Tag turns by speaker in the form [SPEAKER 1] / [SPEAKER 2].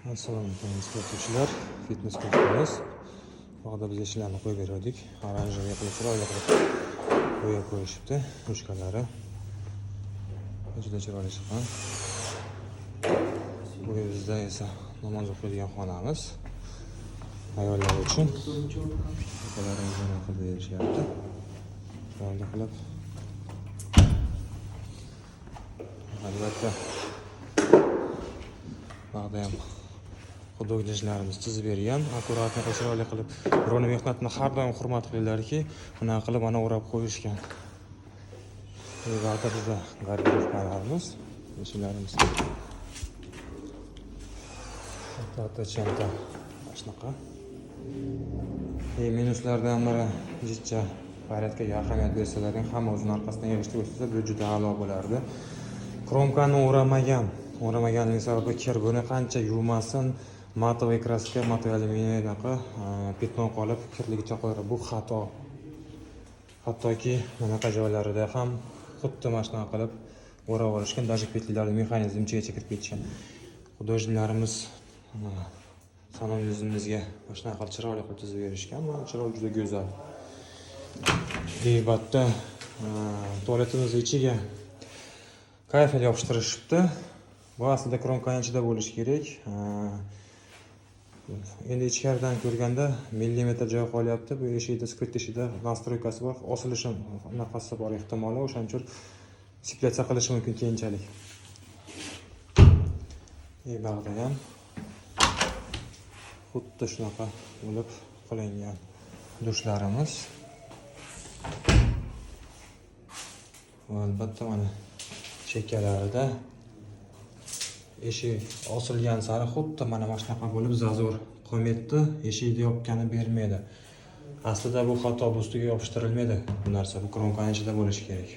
[SPEAKER 1] Assalomu alaykum sportchilar, fitness kursimiz. Bog'da biz ishlarni qo'yib berdik. Oranjga qilib chiroyli qilib qo'yib qo'yishibdi. Ruchkalari juda chiroyli chiqqan. Bu bizda esa namoz o'qiydigan xonamiz. Ayollar uchun ruchkalarimizni qilib berishyapti. Chiroyli qilib. Albatta bog'da ham hududlarimiz chizib bergan, akkuratni chiroyli qilib, birovning mehnatini har doim hurmat qilinglarki, bunaqa qilib mana o'rab qo'yishgan. Bu vaqtda bizda garderoblarimiz, eshiklarimiz. Hatto chanta shunaqa. Minuslardan biri jicha hayratga ahamiyat bersalar ham hamma o'zining orqasidan erishib o'tsa, bu juda a'lo bo'lardi. Kromkani o'ramaganligi sababli kir buni qancha yuvmasin, matoviy kraska, matoviy alyuminiyaga petno qolib kirligicha qo'yadi. Bu xato. Hattoki bunaqa joylarida ham xuddi mana shunaqa qilib o'rab olishgan, даже petlilarning mexanizmigacha kirib ketgan. Hudojlarimiz salon yuzimizga mana shunaqa qilib chiroyli qilib chizib berishgan. Mana chiroy juda go'zal. Debatda tualetimiz ichiga kayfel yopishtirishibdi. Bu aslida kromkaning ichida bo'lishi kerak. Endi ichkaridan ko'rganda millimetr joy qolyapti. Bu eshikda, skrit eshikda nastroykasi bor, osilishi nafasi bor ehtimoli, o'shaning uchun siplyatsa qilishi mumkin keyinchalik. Bog'da ham xuddi shunaqa bo'lib qilingan dushlarimiz. Albatta mana chekkalarida eshik osilgan sari xuddi mana shunaqa bo'lib zazor qo'ymaydi, eshikni yopgani bermaydi. Aslida bu xato, bu ustiga yopishtirilmaydi. Bu narsa bu kromkaning ichida bo'lishi kerak.